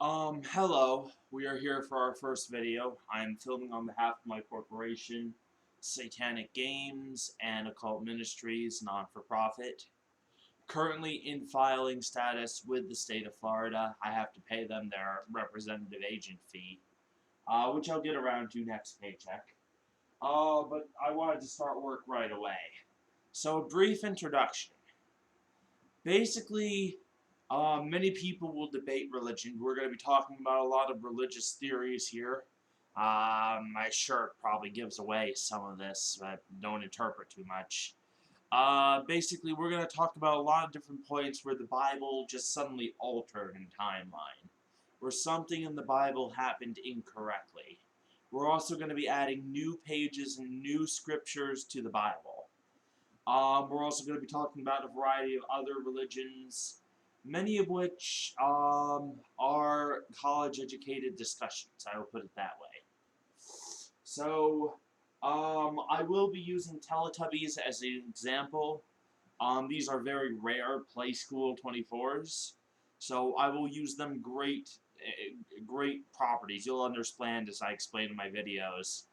Hello. We are here for our first video. I'm filming on behalf of my corporation, Satanic Games and Occult Ministries, non-for-profit. Currently in filing status with the state of Florida. I have to pay them their representative agent fee, which I'll get around to next paycheck. But I wanted to start work right away. So, a brief introduction. Basically, many people will debate religion. We're going to be talking about a lot of religious theories here. My shirt probably gives away some of this, but don't interpret too much. Basically, we're going to talk about a lot of different points where the Bible just suddenly altered in timeline, where something in the Bible happened incorrectly. We're also going to be adding new pages and new scriptures to the Bible. We're also going to be talking about a variety of other religions, many of which are college-educated discussions. I will put it that way. So, I will be using Teletubbies as an example. These are very rare Play School 24s, so I will use them great properties. You'll understand as I explain in my videos.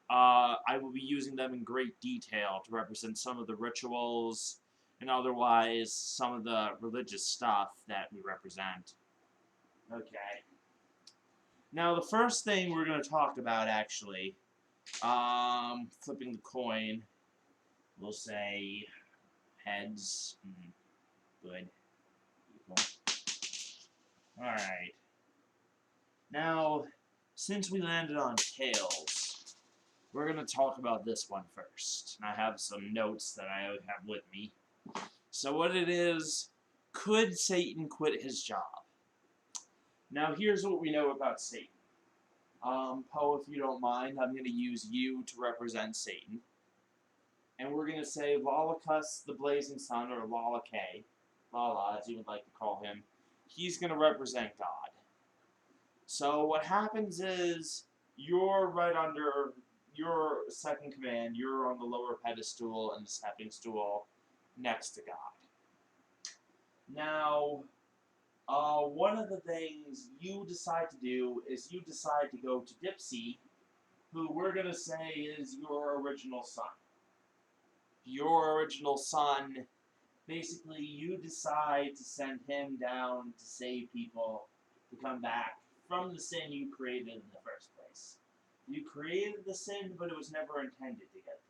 I will be using them in great detail to represent some of the rituals and otherwise some of the religious stuff that we represent. Okay. Now, the first thing we're going to talk about, actually, flipping the coin, we'll say heads. Good. Alright. Now, since we landed on tails, we're going to talk about this one first. And I have some notes that I have with me. So what it is, could Satan quit his job? Now here's what we know about Satan. Poe, if you don't mind, I'm going to use you to represent Satan. And we're going to say Lawlacus the Blazing Sun, or Lala K, Lala as you would like to call him, he's going to represent God. So what happens is, you're right under your second command, you're on the lower pedestal and the stepping stool next to God. Now, one of the things you decide to do is you decide to go to Dipsy, who we're going to say is your original son. Your original son, basically you decide to send him down to save people, to come back from the sin you created in the first place. You created the sin, but it was never intended to get there.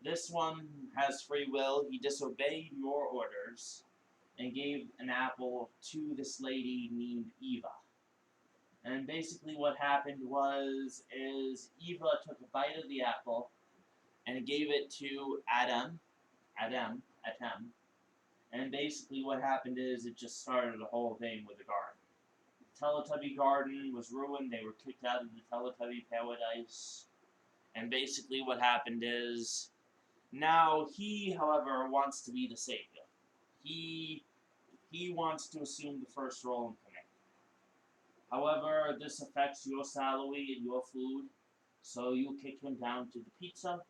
This one has free will. He disobeyed your orders and gave an apple to this lady named Eva. And basically what happened is Eva took a bite of the apple and gave it to Adam. And basically what happened is it just started the whole thing with the garden. Teletubby garden was ruined. They were kicked out of the Teletubby paradise. And basically what happened is, now he, however, wants to be the savior. He wants to assume the first role in command. However, this affects your salary and your food, so you kick him down to the pizza,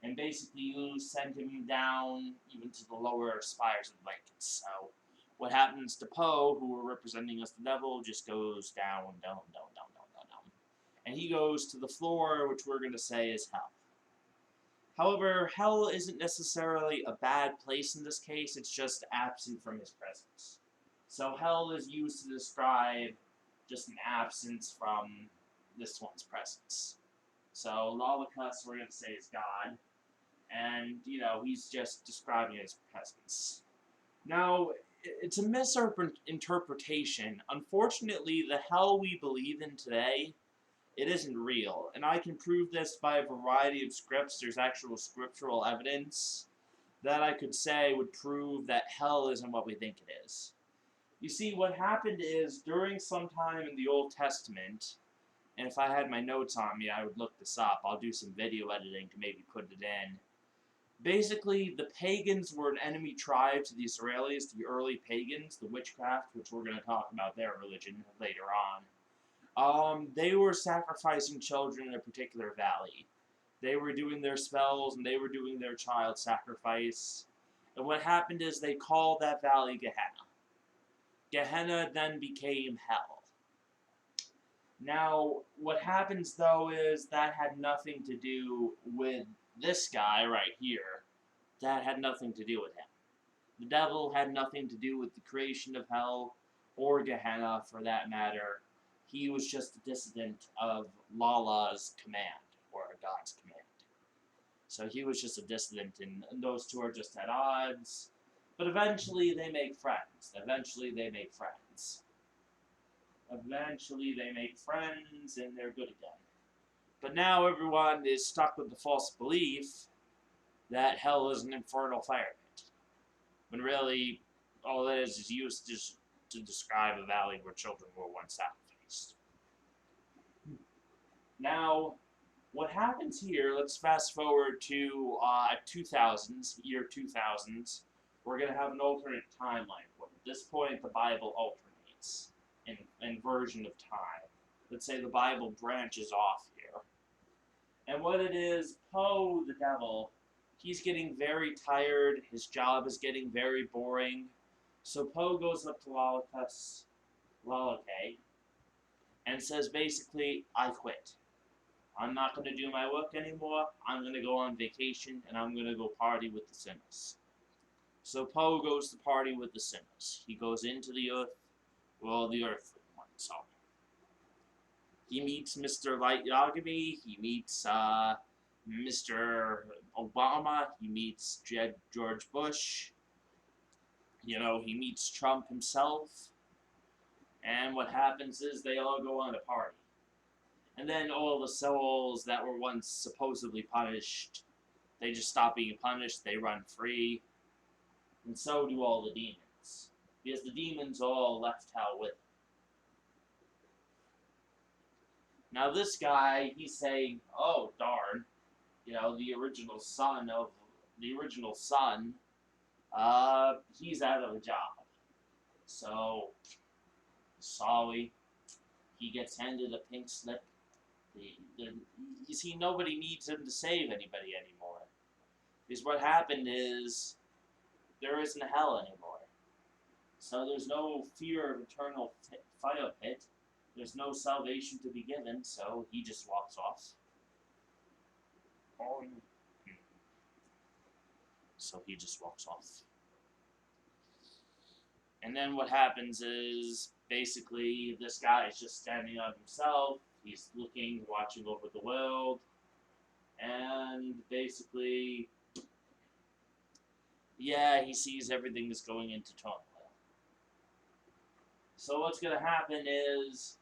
and basically you send him down even to the lower spires of blankets. So what happens to Poe, who we're representing as the devil, just goes down. And he goes to the floor, which we're going to say is hell. However, hell isn't necessarily a bad place in this case, it's just absent from his presence. So hell is used to describe just an absence from this one's presence. So Lawlacus, we're going to say, is God, and, he's just describing his presence. Now, it's a misinterpretation. Unfortunately, the hell we believe in today, it isn't real, and I can prove this by a variety of scripts. There's actual scriptural evidence that I could say would prove that hell isn't what we think it is. You see, what happened is, during some time in the Old Testament, and if I had my notes on me, I would look this up. I'll do some video editing to maybe put it in. Basically, the pagans were an enemy tribe to the Israelis, the early pagans, the witchcraft, which we're going to talk about their religion later on. They were sacrificing children in a particular valley. They were doing their spells, and they were doing their child sacrifice. And what happened is they called that valley Gehenna. Gehenna then became hell. Now, what happens though is that had nothing to do with this guy right here. That had nothing to do with him. The devil had nothing to do with the creation of hell or Gehenna for that matter. He was just a dissident of Lala's command, or God's command. So he was just a dissident, and those two are just at odds. But eventually they make friends. Eventually they make friends. Eventually they make friends, and they're good again. But now everyone is stuck with the false belief that hell is an infernal fire pit. When really, all it is used just to describe a valley where children were once sacrificed. Now, what happens here, let's fast forward to 2000s, year 2000s. We're going to have an alternate timeline. At this point, the Bible alternates in version of time. Let's say the Bible branches off here. And what it is, Poe, the devil, he's getting very tired. His job is getting very boring. So Poe goes up to Lalake, and says basically, I quit. I'm not going to do my work anymore. I'm going to go on vacation, and I'm going to go party with the sinners. So Poe goes to party with the sinners. He goes into the earth, well, the earthly one, so. He meets Mr. Light Yagami, he meets Mr. Obama, he meets George Bush, you know, he meets Trump himself, and what happens is they all go on a party. And then all the souls that were once supposedly punished, they just stop being punished, they run free. And so do all the demons. Because the demons all left hell with them. Now this guy, he's saying, oh darn, you know, the original son, he's out of a job. So, sorry, he gets handed a pink slip. You see, nobody needs him to save anybody anymore. Because what happened is, there isn't a hell anymore. So there's no fear of eternal fire pit. There's no salvation to be given, so he just walks off. So he just walks off. And then what happens is, basically, this guy is just standing on himself. He's looking, watching over the world, and basically, yeah, he sees everything is going into turmoil. So what's going to happen is,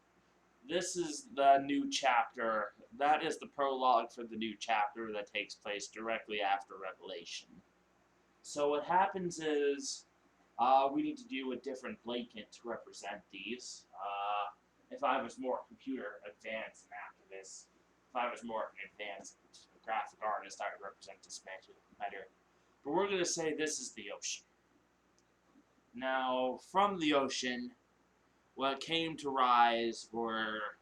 this is the new chapter. That is the prologue for the new chapter that takes place directly after Revelation. So what happens is, we need to do a different blanket to represent these. If I was more computer advanced after this, if I was more advanced graphic artist, I would represent this better. But we're going to say this is the ocean. Now, from the ocean, what came to rise were,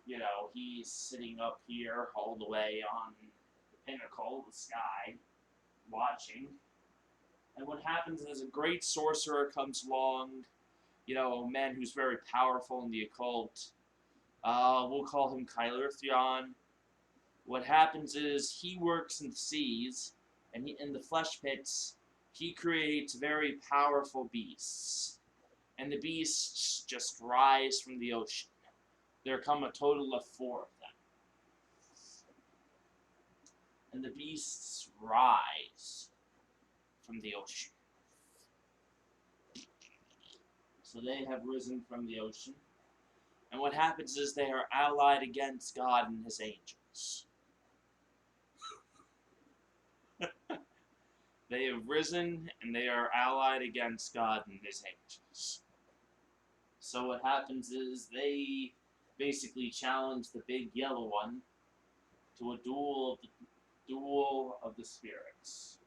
you know, he's sitting up here all the way on the pinnacle of the sky, watching. And what happens is a great sorcerer comes along, you know, a man who's very powerful in the occult. We'll call him Kylurthion. What happens is he works in the seas, and in the flesh pits, he creates very powerful beasts. And the beasts just rise from the ocean. There come a total of 4 of them. And the beasts rise from the ocean. So they have risen from the ocean. And what happens is they are allied against God and his angels. They have risen and they are allied against God and his angels. So what happens is they basically challenge the big yellow one to a duel of the spirits.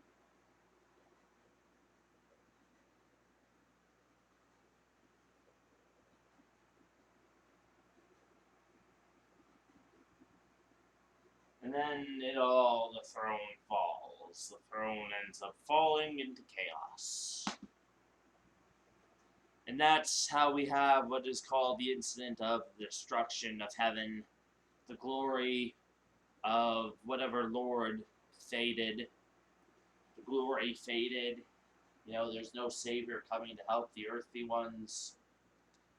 And then the throne falls. The throne ends up falling into chaos. And that's how we have what is called the incident of the destruction of heaven. The glory of whatever Lord faded. The glory faded. There's no Savior coming to help the earthly ones.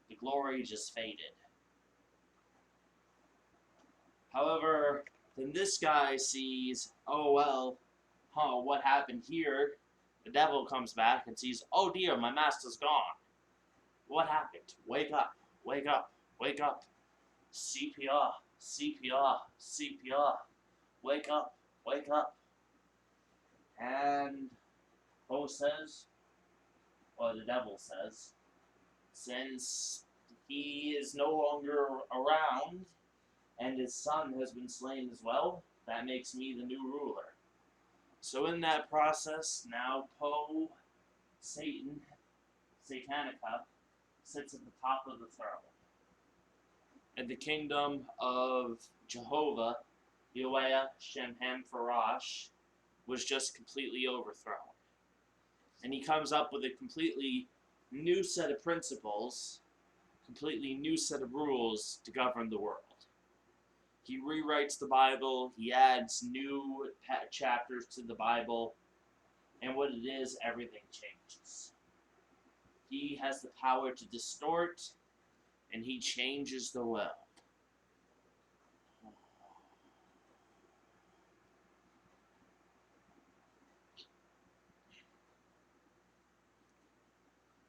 The glory just faded. However, then this guy sees, oh well, what happened here? The devil comes back and sees, oh dear, my master's gone. What happened? Wake up, wake up, wake up. CPR, CPR, CPR. Wake up, wake up. And Poe says, or the devil says, since he is no longer around and his son has been slain as well, that makes me the new ruler. So in that process, now Poe, Satan, Satanica, sits at the top of the throne. And the kingdom of Jehovah, Yahweh Shemhem Farash, was just completely overthrown. And he comes up with a completely new set of principles, completely new set of rules to govern the world. He rewrites the Bible, he adds new chapters to the Bible, and what it is, everything changes. He has the power to distort, and he changes the world.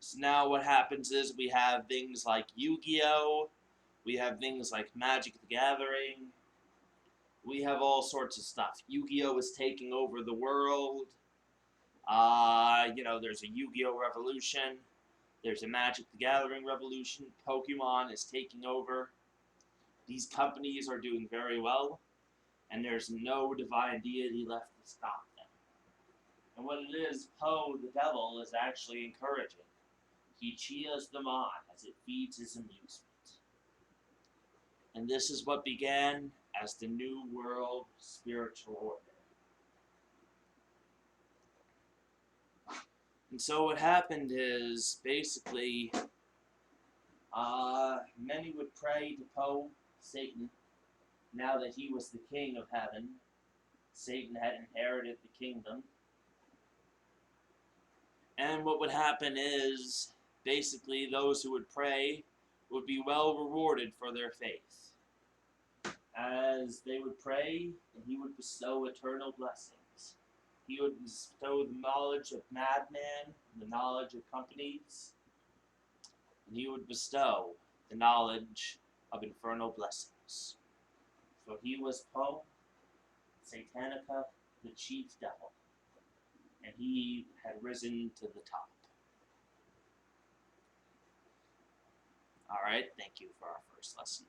So now what happens is we have things like Yu-Gi-Oh! We have things like Magic the Gathering. We have all sorts of stuff. Yu-Gi-Oh! Is taking over the world. There's a Yu-Gi-Oh! Revolution. There's a Magic the Gathering revolution. Pokemon is taking over. These companies are doing very well, and there's no divine deity left to stop them. And what it is, Poe, the devil, is actually encouraging. He cheers them on as it feeds his amusement. And this is what began as the New World Spiritual Order. And so what happened is, basically, many would pray to Poe, Satan, now that he was the king of heaven. Satan had inherited the kingdom. And what would happen is, basically, those who would pray would be well rewarded for their faith. As they would pray, and he would bestow eternal blessings. He would bestow the knowledge of madmen, the knowledge of companies, and he would bestow the knowledge of infernal blessings. So he was Poe, Satanica, the chief devil, and he had risen to the top. Alright, thank you for our first lesson.